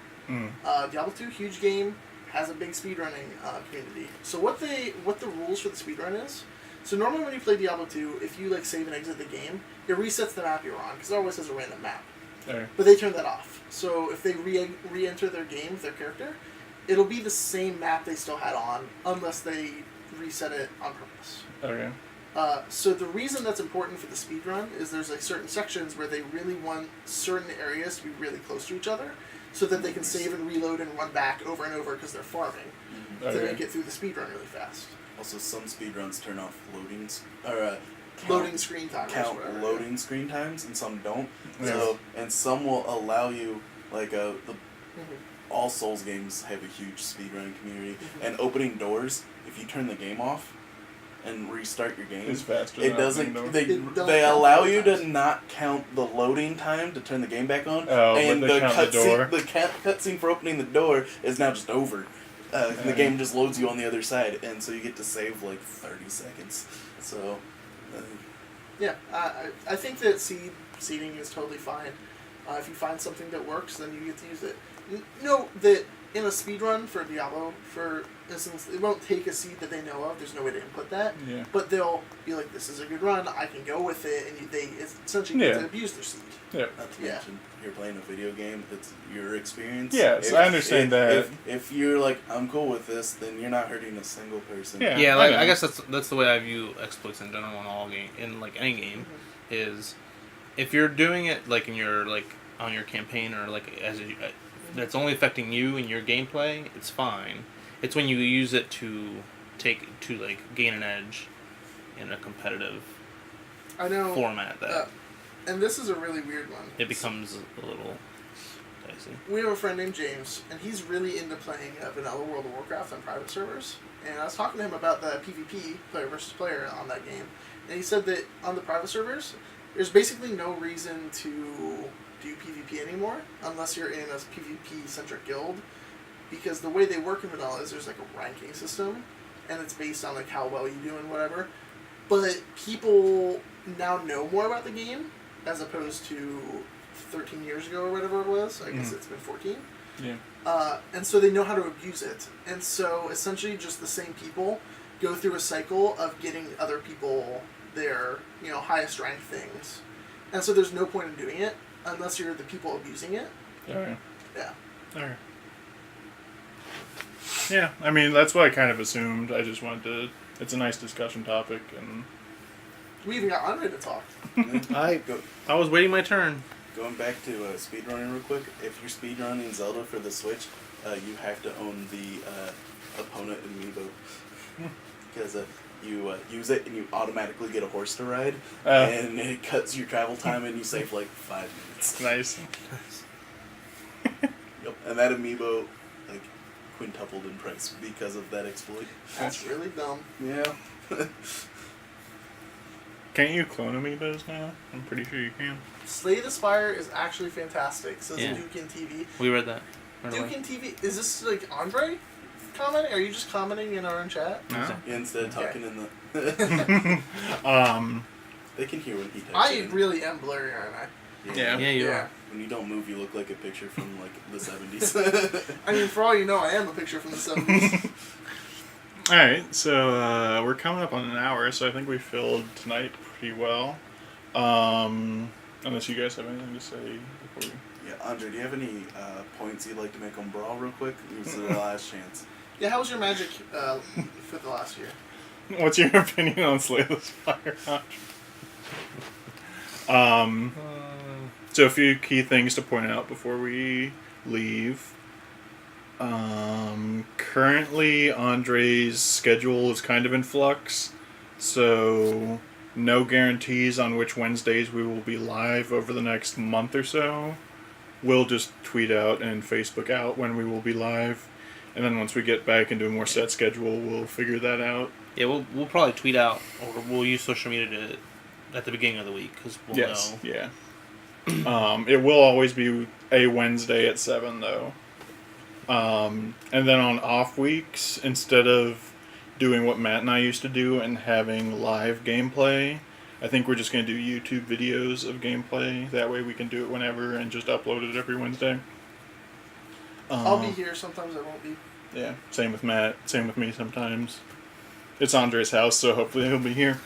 Diablo 2, huge game, has a big speedrunning community. So what the rules for the speedrun is, so normally when you play Diablo 2, if you, like, save and exit the game, it resets the map you're on, because it always has a random map. Okay. But they turn that off. So if they re-enter their game with their character, it'll be the same map they still had on, unless they reset it on purpose. Okay. So the reason that's important for the speedrun is there's, like, certain sections where they really want certain areas to be really close to each other, so that they can save and reload and run back over and over because they're farming to make it through the speedrun really fast. Also, some speedruns turn off Loading screen timers. Count whatever, loading screen times, and some don't. Yes. So, and some will allow you, like, all Souls games have a huge speedrunning community, and opening doors, if you turn the game off and restart your game, It's faster. it than doesn't. opening doors. They allow you to not count the loading time to turn the game back on, Oh, and but they count the door. the cutscene for opening the door is now just over. And the game just loads you on the other side, and so you get to save, like, 30 seconds. So. Yeah, I think that seeding is totally fine. If you find something that works, then you get to use it. Note that in a speedrun for Diablo, for instance, it won't take a seed that they know of. There's no way to input that. Yeah. But they'll be like, this is a good run, I can go with it, and they essentially get to abuse their seed. Yeah. Not to mention, you're playing a video game, it's your experience. Yes, I understand that. If you're like, I'm cool with this, then you're not hurting a single person. Yeah. Yeah, like, I know. I guess that's the way I view exploits in general in all game, in, like, any game, is if you're doing it, like, in your, like, on your campaign, or, like, that's only affecting you and your gameplay, it's fine. It's when you use it to like, gain an edge in a competitive format that and this is a really weird one. it becomes a little dicey. We have a friend named James, and he's really into playing vanilla World of Warcraft on private servers. And I was talking to him about the PvP, player versus player, on that game. And he said that on the private servers, there's basically no reason to do PvP anymore, unless you're in a PvP-centric guild. because the way they work in vanilla is there's like a ranking system, and it's based on like how well you do and whatever. But people now know more about the game as opposed to 13 years ago or whatever it was. I guess it's been 14. Yeah. And so they know how to abuse it. And so essentially just the same people go through a cycle of getting other people their, highest rank things. And so there's no point in doing it unless you're the people abusing it. Alright. Yeah. Alright. Yeah, I mean, that's what I kind of assumed. I just wanted to... It's a nice discussion topic, and... We even got Andre to talk. I was waiting my turn. Going back to speedrunning real quick, if you're speedrunning Zelda for the Switch, you have to own the opponent amiibo. Because you use it and you automatically get a horse to ride, and it cuts your travel time and you save like 5 minutes. Nice. Yep. And that amiibo, like, quintupled in price because of that exploit. That's really dumb. Yeah. Can't you clone amiibos now? I'm pretty sure you can. Slay the Spire is actually fantastic, says Yeah. Duke in TV. We read that. Right Duke away. in TV, is this like Andre commenting? Are you just commenting in our own chat? No? Yeah, instead of talking in the... They can hear when he types I in. really am blurry, aren't I? Yeah. Yeah, you Yeah. are. When you don't move, you look like a picture from, like, the 70s. I mean, for all you know, I am a picture from the 70s. Alright, so we're coming up on an hour, so I think we filled tonight pretty well. Unless you guys have anything to say before we... Yeah, Andre, do you have any points you'd like to make on Brawl real quick? This is the last chance. Yeah, how was your magic for the last year? What's your opinion on Slay the Spire? So a few key things to point out before we leave. Currently, Andre's schedule is kind of in flux, so no guarantees on which Wednesdays we will be live over the next month or so. We'll just tweet out and Facebook out when we will be live, and then once we get back into a more set schedule, we'll figure that out. Yeah, we'll probably tweet out, or we'll use social media at the beginning of the week, because we'll Yes, know. yeah. It will always be a Wednesday at 7, though. And then on off weeks, instead of doing what Matt and I used to do and having live gameplay, I think we're just going to do YouTube videos of gameplay. That way we can do it whenever and just upload it every Wednesday. I'll be here, sometimes I won't be. Yeah, same with Matt, same with me sometimes. It's Andre's house, so hopefully he'll be here.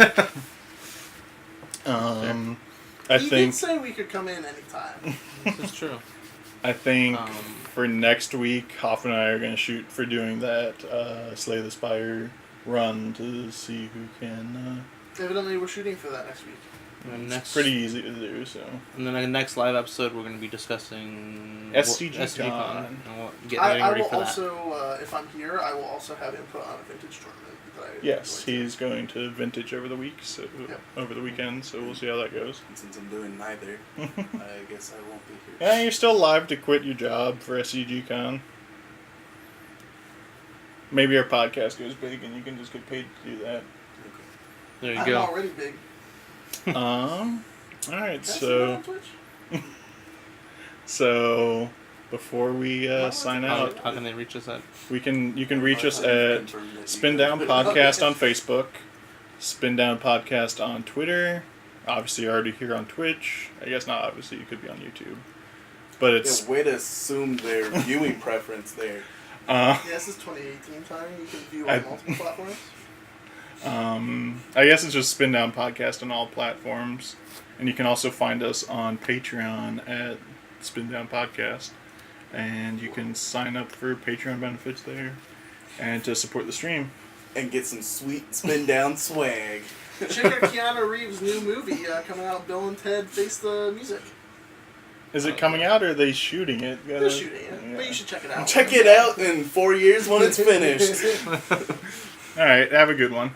I He think did say we could come in anytime. This is true. I think Um, for next week, Hoff and I are going to shoot for doing that Slay the Spire run to see who can. Evidently, we're shooting for that next week. And It's pretty easy to do, so. And then the next live episode, we're going to be discussing SCG Con. Con. And we'll get I ready will for that. also, if I'm here, I will also have input on a vintage tournament. That I Yes, enjoy. he's going to Vintage over the week, so Yep. over the weekend, so we'll see how that goes. And since I'm doing neither, I guess I won't be here. Yeah, you're still live to quit your job for SCG Con. Maybe our podcast goes big and you can just get paid to do that. There you I'm go. already big. Alright, Can I see that so. on Twitch? So, before we sign out, How can they reach us at? you can reach us I've at confirmed that you Spin guys- Down Podcast on Facebook, Spin Down Podcast on Twitter, obviously already here on Twitch. I guess not obviously, you could be on YouTube. But it's Yeah, way to assume their viewing preference there. Yeah, this is 2018 time. You can view on multiple platforms. I guess it's just Spin Down Podcast on all platforms. And you can also find us on Patreon at Spin Down Podcast. And you can sign up for Patreon benefits there and to support the stream. And get some sweet Spin Down swag. Check out Keanu Reeves' new movie coming out, Bill and Ted Face the Music. Is it coming out or are they shooting it? They're shooting it, Yeah. but you should check it out. Check it out in 4 years when it's finished. Alright, have a good one.